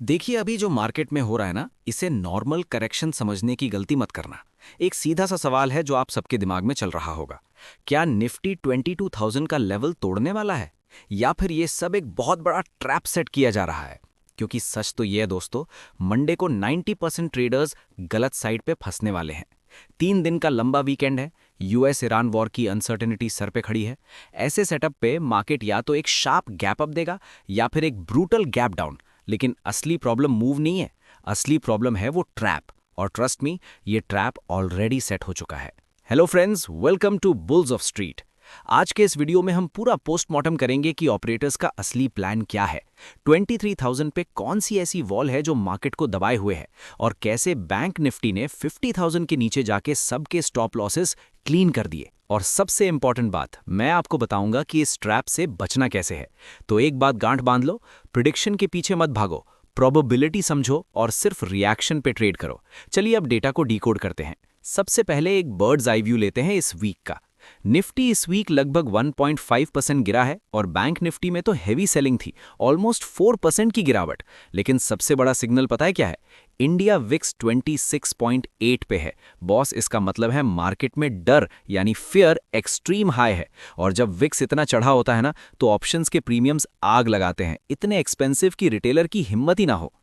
देखिए, अभी जो मार्केट में हो रहा है ना, इसे नॉर्मल करेक्शन समझने की गलती मत करना। एक सीधा सा सवाल है जो आप सबके दिमाग में चल रहा होगा। क्या निफ्टी 22,000 का लेवल तोड़ने वाला है, या फिर ये सब एक बहुत बड़ा ट्रैप सेट किया जा रहा है? क्योंकि सच तो ये है दोस्तों, मंडे को 90% ट्रेडर्स गलत साइड पे फंसने वाले हैं। 3 दिन का लंबा वीकेंड है। यूएस ईरान वॉर की अनसर्टेनिटी सर पे खड़ी है। ऐसे सेटअप पे मार्केट या तो एक शार्प गैप अप देगा, या फिर एक ब्रूटल गैप डाउन। लेकिन असली प्रॉब्लम मूव नहीं है, असली प्रॉब्लम है वो ट्रैप। और ट्रस्ट मी, ये ट्रैप ऑलरेडी सेट हो चुका है। Hello friends, welcome to Bulls of Street. आज के इस वीडियो में हम पूरा पोस्टमार्टम करेंगे कि ऑपरेटर्स का असली प्लान क्या है, 23,000 पे कौन सी ऐसी वॉल है जो मार्केट को दबाए हुए है, और कैसे बैंक निफ्टी ने 50,000 के नीचे जाके सबके स्टॉप लॉसेस क्लीन कर दिए। और सबसे इंपॉर्टेंट बात, मैं आपको बताऊंगा कि इस ट्रैप से बचना कैसे है। तो एक बात गांठ बांध लो, प्रिडिक्शन के पीछे मत भागो, प्रोबेबिलिटी समझो और सिर्फ रिएक्शन पे ट्रेड करो। चलिए अब डेटा को डिकोड करते हैं। सबसे पहले एक बर्ड्स आई व्यू लेते हैं इस वीक का। निफ्टी इस वीक लगभग 1.5% गिरा है, और बैंक निफ्टी में तो हेवी सेलिंग थी, ऑलमोस्ट 4% की गिरावट। लेकिन सबसे बड़ा सिग्नल पता है क्या है? इंडिया विक्स 26.8 पे है। बॉस, इसका मतलब है मार्केट में डर यानी फियर एक्सट्रीम हाई है। और जब विक्स इतना चढ़ा होता है ना, तो ऑप्शंस के प्रीमियम्स आग लगाते हैं, इतने एक्सपेंसिव कि रिटेलर की हिम्मत ही ना हो।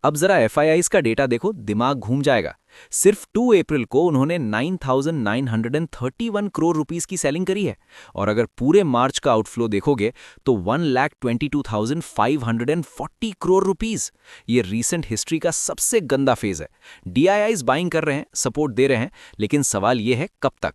अब जरा एफआईआईज का डेटा देखो, दिमाग घूम जाएगा। सिर्फ 2 अप्रैल को उन्होंने 9,931 करोड़ रुपीस की सेलिंग करी है। और अगर पूरे मार्च का आउटफ्लो देखोगे तो 1,22,540 करोड़ रुपीस। ये रीसेंट हिस्ट्री का सबसे गंदा फेज है। डीआईआईज बाइंग कर रहे हैं, सपोर्ट दे रहे हैं, लेकिन सवाल यह है कब तक।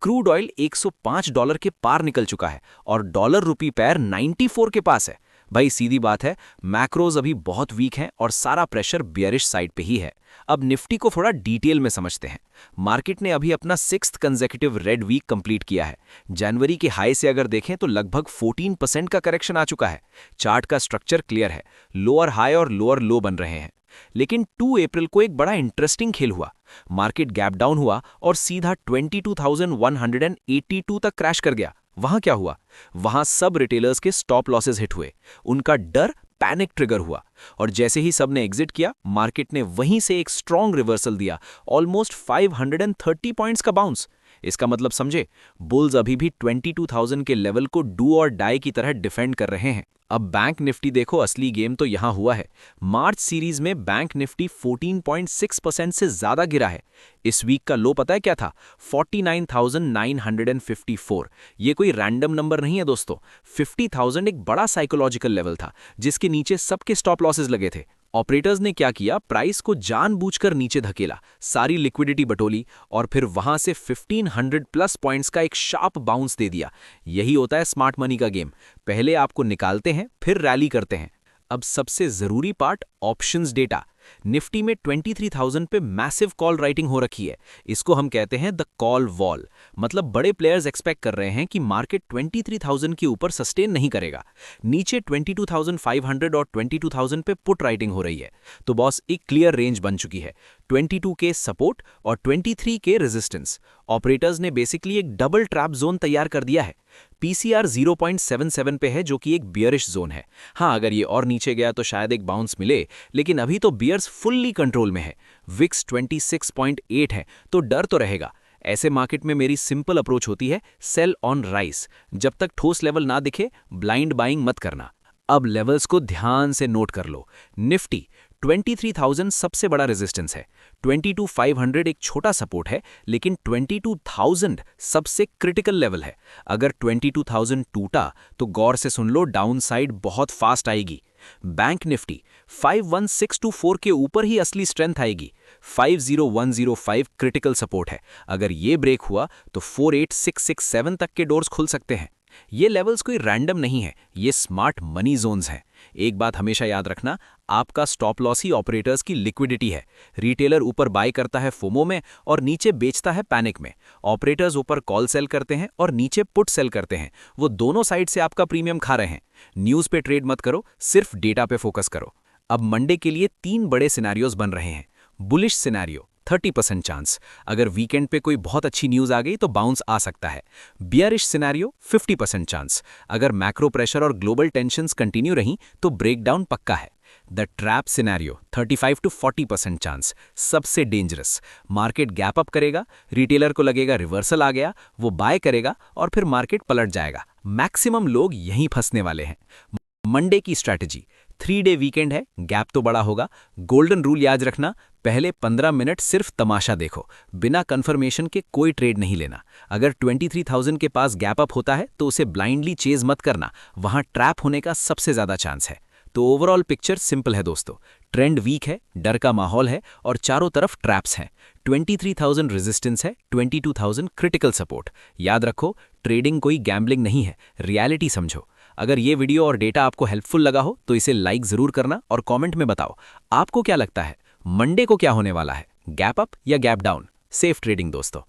क्रूड ऑयल $105 के पार निकल चुका है, और डॉलर रुपी पैर 94 के पास है। भाई सीधी बात है, मैक्रोज अभी बहुत वीक हैं और सारा प्रेशर बियरिश साइड पे ही है। अब निफ्टी को थोड़ा डिटेल में समझते हैं। मार्केट ने अभी अपना 6th consecutive red week complete किया है। जनवरी के हाई से अगर देखें तो लगभग 14% का करेक्शन आ चुका है। चार्ट का स्ट्रक्चर क्लियर है, लोअर हाई और लोअर लो बन रहे हैं। लेकिन 2 अप्रैल को एक बड़ा इंटरेस्टिंग खेल हुआ। मार्केट गैप डाउन हुआ और सीधा 22,182 तक क्रैश कर गया। वहां क्या हुआ? वहां सब रिटेलर्स के स्टॉप लॉसेस हिट हुए, उनका डर पैनिक ट्रिगर हुआ, और जैसे ही सबने एग्जिट किया, मार्केट ने वहीं से एक स्ट्रॉन्ग रिवर्सल दिया, ऑलमोस्ट 530 पॉइंट्स का बाउंस। इसका मतलब समझे, बुल्स अभी भी 22,000 के लेवल को डू और डाई की तरह डिफेंड कर रहे हैं। अब बैंक निफ्टी देखो, असली गेम तो यहां हुआ है। मार्च सीरीज में बैंक निफ्टी 14.6% से ज्यादा गिरा है। इस वीक का लो पता है क्या था? 49,954। ये कोई रैंडम नंबर नहीं है दोस्तों। 50,000 एक बड़ा साइकोलॉजिकल लेवल था, जिसके नीचे सबके स्टॉप लॉसेस लगे थे। ऑपरेटर्स ने क्या किया? प्राइस को जानबूझकर नीचे धकेला, सारी लिक्विडिटी बटोली, और फिर वहां से 1500 प्लस पॉइंट्स का एक शार्प बाउंस दे दिया। यही होता है स्मार्ट मनी का गेम। पहले आपको निकालते हैं, फिर रैली करते हैं। अब सबसे जरूरी पार्ट, ऑप्शंस डेटा। निफ्टी में 23,000 पे मैसिव कॉल राइटिंग हो रखी है। इसको हम कहते हैं द कॉल वॉल। मतलब बड़े प्लेयर्स एक्सपेक्ट कर रहे हैं कि मार्केट 23,000 के ऊपर सस्टेन नहीं करेगा। नीचे 22,500 और 22,000 पे पुट राइटिंग हो रही है। तो बॉस, एक क्लियर रेंज बन चुकी है, 22 के सपोर्ट और 23 के रेजिस्टेंस। ऑपरेटर्स ने बेसिकली एक डबल ट्रैप जोन तैयार कर दिया है। पीसीआर 0.77 पे है, जो कि एक बियरिश जोन है। हाँ, अगर ये और नीचे गया तो शायद एक बाउंस मिले, लेकिन अभी तो बियर्स फुल्ली कंट्रोल में है। विक्स 26.8 है, तो डर तो रहेगा। ऐसे मार्केट में मेरी सिंपल अप्रोच होती है, सेल ऑन राइस। जब तक ठोस लेवल ना दिखे, ब्लाइंड बाइंग मत करना। अब लेवल्स को ध्यान से नोट कर लो। निफ्टी 23,000 सबसे बड़ा रेजिस्टेंस है, 22,500 एक छोटा सपोर्ट है, लेकिन 22,000 सबसे क्रिटिकल लेवल है। अगर 22,000 टूटा तो गौर से सुन लो, डाउन साइड बहुत फास्ट आएगी। बैंक निफ्टी 51,624 के ऊपर ही असली स्ट्रेंथ आएगी। 50,105 क्रिटिकल सपोर्ट है। अगर ये ब्रेक हुआ तो 48,667 तक के डोर्स खुल सकते हैं। ये लेवल्स कोई रैंडम नहीं है, ये स्मार्ट मनी जोन्स हैं। एक बात हमेशा याद रखना, आपका स्टॉप लॉस ही ऑपरेटर्स की लिक्विडिटी है। रिटेलर ऊपर बाय करता है फोमो में और नीचे बेचता है पैनिक में। ऑपरेटर्स ऊपर कॉल सेल करते हैं और नीचे पुट सेल करते हैं। वो दोनों साइड से आपका प्रीमियम खा रहे हैं। न्यूज़ पे ट्रेड मत करो, सिर्फ डेटा पे फोकस करो। अब मंडे के लिए 3 बड़े सिनेरियोज बन रहे हैं। बुलिश सिनेरियो 30% चांस, अगर वीकेंड पे कोई बहुत अच्छी न्यूज आ गई तो बाउंस आ सकता है। बियरिश सिनेरियो 50% चांस, अगर मैक्रो प्रेशर और ग्लोबल टेंशंस कंटिन्यू रहीं तो ब्रेकडाउन पक्का है। The trap scenario 35 to 40% chance, सबसे डेंजरस। मार्केट गैप अप करेगा, रिटेलर को लगेगा रिवर्सल आ गया, वो बाय करेगा और फिर मार्केट पलट जाएगा। मैक्सिमम लोग यहीं फंसने वाले हैं। मंडे की स्ट्रैटेजी, 3 डे वीकेंड है, गैप तो बड़ा होगा। गोल्डन रूल याद रखना, पहले 15 मिनट सिर्फ तमाशा देखो, बिना कंफर्मेशन के कोई ट्रेड नहीं लेना। अगर 23,000 के पास गैप अप होता है तो उसे ब्लाइंडली चेज मत करना, वहां ट्रैप होने का सबसे ज्यादा चांस है। तो ओवरऑल पिक्चर सिंपल है दोस्तों, ट्रेंड वीक है, डर का माहौल है और चारों तरफ ट्रैप्स हैं। 23,000 रेजिस्टेंस है, 22,000 क्रिटिकल सपोर्ट। याद रखो, ट्रेडिंग कोई गैम्बलिंग नहीं है, रियलिटी समझो। अगर ये वीडियो और डेटा आपको हेल्पफुल लगा हो तो इसे लाइक जरूर करना और कमेंट में बताओ आपको क्या लगता है मंडे को क्या होने वाला है, गैप अप या गैप डाउन। सेफ ट्रेडिंग दोस्तों।